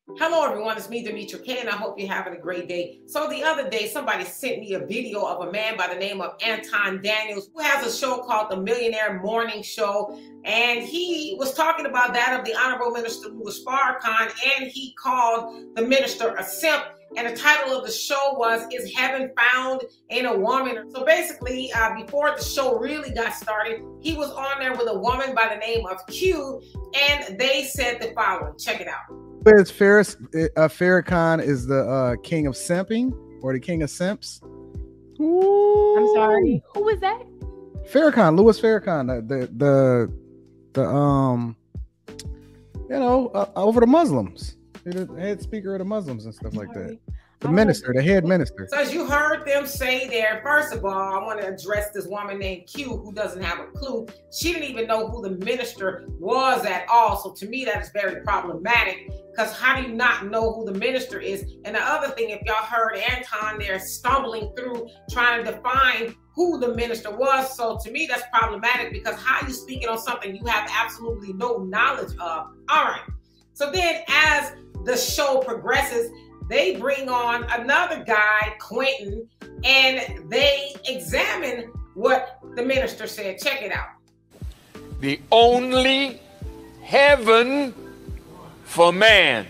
Hello everyone, it's me, Demetra K, and I hope you're having a great day. So the other day, somebody sent me a video of a man by the name of Anton who has a show called The Millionaire Morning Show, and he was talking about that of the Honorable Minister Louis Farrakhan, and he called the minister a simp, and the title of the show was, Is Heaven Found in a Woman? So basically, before the show really got started, he was on there with a woman by the name of Q, and they said the following. Check it out. Farrakhan is the king of simping, or the king of simps. Ooh. I'm sorry. Who was that? Farrakhan, Louis Farrakhan, over the Muslims, the head speaker of the Muslims and stuff like that. The minister, the head minister. So as you heard them say there, first of all, I want to address this woman named Q who doesn't have a clue. She didn't even know who the minister was at all. So to me, that is very problematic, because how do you not know who the minister is? And the other thing, if y'all heard Anton there stumbling through trying to define who the minister was. So to me, that's problematic, because how are you speaking on something you have absolutely no knowledge of? All right. So then as the show progresses, they bring on another guy, Quentin, and they examine what the minister said. Check it out. The only heaven for man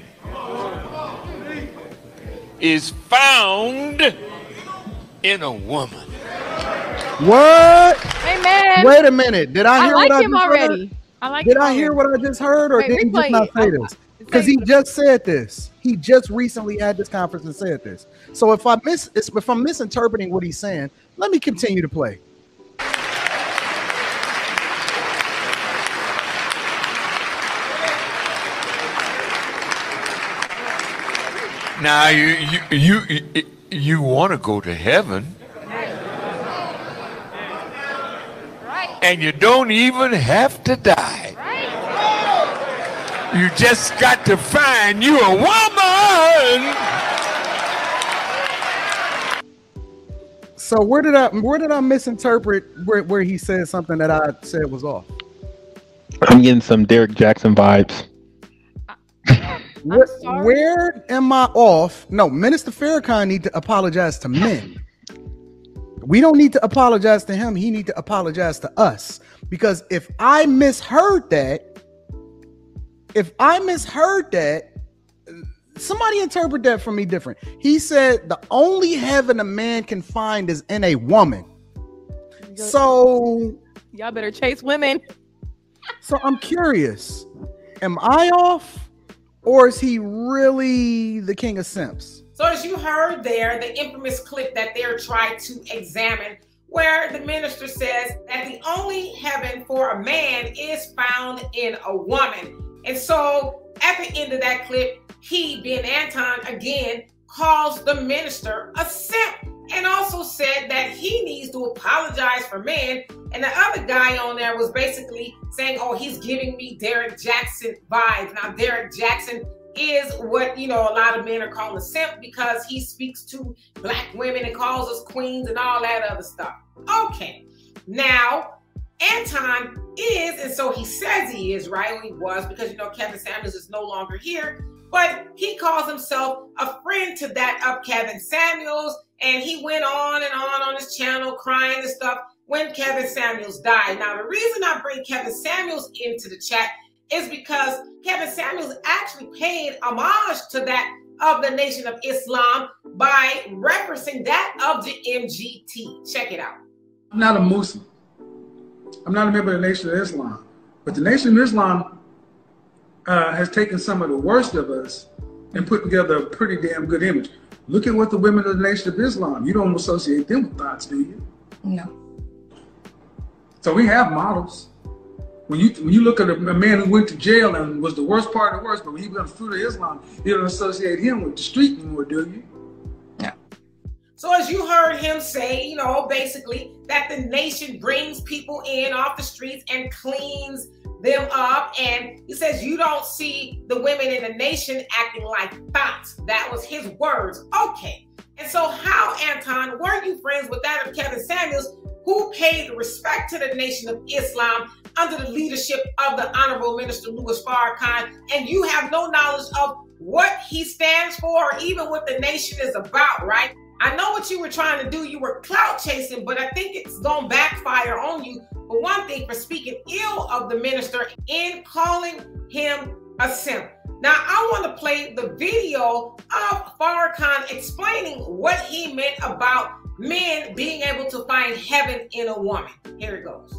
is found in a woman. What? Amen. Wait a minute. Did I hear what I just already? heard? Did I hear what I just heard, or did he just not say this? Because he just said this. He just recently had this conference and said this. So if I'm misinterpreting what he's saying, let me continue to play. Now you want to go to heaven, Right. and you don't even have to die. You just got to find you a woman. So where did I misinterpret where he said something that I said was off? I'm getting some Derek Jackson vibes. Where am I off? No, Minister Farrakhan need to apologize to men. We don't need to apologize to him. He need to apologize to us. Because if I misheard that, somebody interpret that for me different. He said the only heaven a man can find is in a woman. So y'all better chase women. So I'm curious, am I off, or is he really the king of simps? So as you heard there, the infamous clip that they're trying to examine, where the minister says that the only heaven for a man is found in a woman. And so at the end of that clip, he, being Anton, again, calls the minister a simp, and also said that he needs to apologize for men. And the other guy on there was basically saying, oh, he's giving me Derek Jackson vibes. Now, Derek Jackson is what, a lot of men are calling a simp, because he speaks to black women and calls us queens and all that other stuff. Okay, now, Anton is, and so he says he is, right? Or he was, because, Kevin Samuels is no longer here. But he calls himself a friend to that of Kevin Samuels. And he went on and on his channel crying and stuff when Kevin Samuels died. Now, the reason I bring Kevin Samuels into the chat is because Kevin Samuels actually paid homage to that of the Nation of Islam by referencing that of the MGT. Check it out. I'm not a Muslim. I'm not a member of the Nation of Islam. But the Nation of Islam has taken some of the worst of us and put together a pretty damn good image. Look at what the women of the Nation of Islam, you don't associate them with thoughts, do you? No. So we have models. When you look at a man who went to jail and was the worst part of the worst, but when he went through to Islam, you don't associate him with the street anymore, do you? Yeah. So as you heard him say, basically that the nation brings people in off the streets and cleans them up. And he says, you don't see the women in the nation acting like thoughts. That was his words. Okay. And so how, Anton, were you friends with that of Kevin Samuels, who paid respect to the Nation of Islam under the leadership of the Honorable Minister Louis Farrakhan, and you have no knowledge of what he stands for, or even what the nation is about, right? I know what you were trying to do. You were clout chasing, but I think it's going to backfire on you. For one thing, for speaking ill of the minister and calling him a simp. Now, I want to play the video of Farrakhan explaining what he meant about men being able to find heaven in a woman. Here it goes.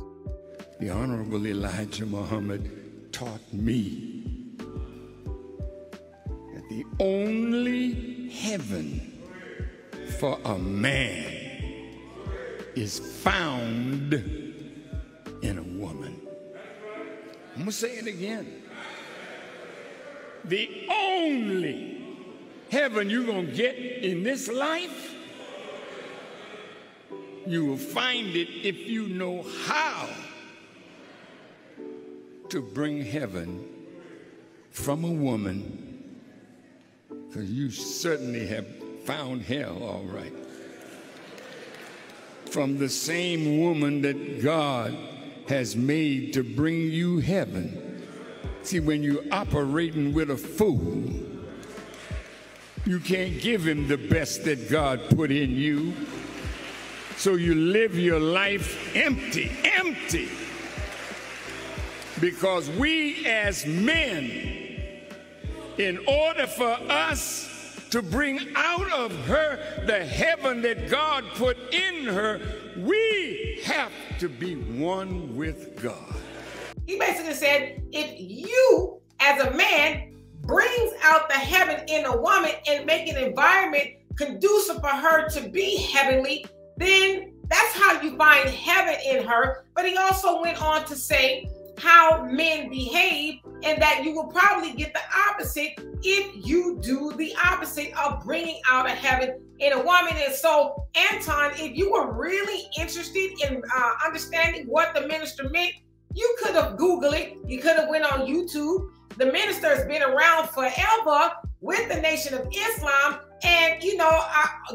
The Honorable Elijah Muhammad taught me that the only heaven for a man is found in a woman. I'm going to say it again. The only heaven you're going to get in this life, you will find it if you know how to bring heaven from a woman, because you certainly have found hell, all right. From the same woman that God has made to bring you heaven. See, when you're operating with a fool, you can't give him the best that God put in you. So you live your life empty. Because we as men, in order for us to bring out of her the heaven that God put in her, we have to be one with God. He basically said, if you as a man brings out the heaven in a woman and make an environment conducive for her to be heavenly, then that's how you find heaven in her. But he also went on to say how men behave, and that you will probably get the opposite if you do the opposite of bringing out a heaven in a woman. And so, Anton, if you were really interested in understanding what the minister meant, you could have Googled it. You could have went on YouTube. The minister has been around forever with the Nation of Islam. And, you know,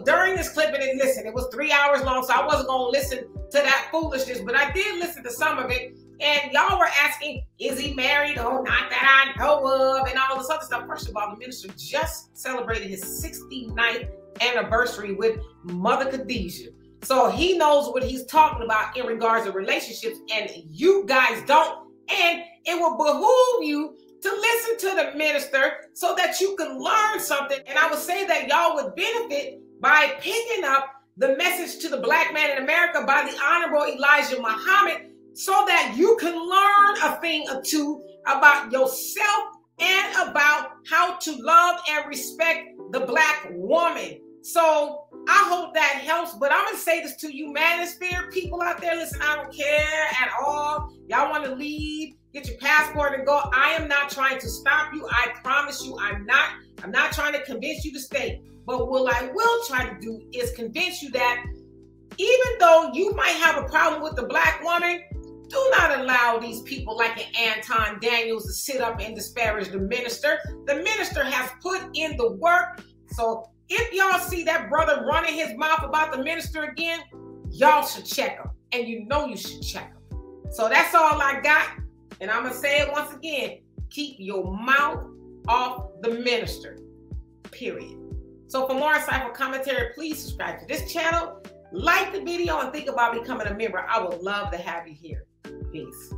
during this clip, and listen, it was 3 hours long, so I wasn't going to listen to that foolishness, but I did listen to some of it. And y'all were asking, is he married? Oh, not that I know of, and all this other stuff. First of all, the minister just celebrated his 69th anniversary with Mother Khadijah. So he knows what he's talking about in regards to relationships, and you guys don't. And it will behoove you to listen to the minister so that you can learn something. And I would say that y'all would benefit by picking up the message to the Black man in America by the Honorable Elijah Muhammad, so that you can learn a thing or two about yourself and about how to love and respect the Black woman. So I hope that helps. But I'm going to say this to you, Manosphere people out there. Listen, I don't care at all. Y'all want to leave, get your passport and go. I am not trying to stop you. I promise you I'm not trying to convince you to stay. But what I will try to do is convince you that even though you might have a problem with the Black woman, do not allow these people like an Anton Daniels to sit up and disparage the minister. The minister has put in the work. So if y'all see that brother running his mouth about the minister again, y'all should check him. And you know you should check him. So that's all I got. And I'm going to say it once again. Keep your mouth off the minister. Period. So for more insightful commentary, please subscribe to this channel. Like the video and think about becoming a member. I would love to have you here. Peace.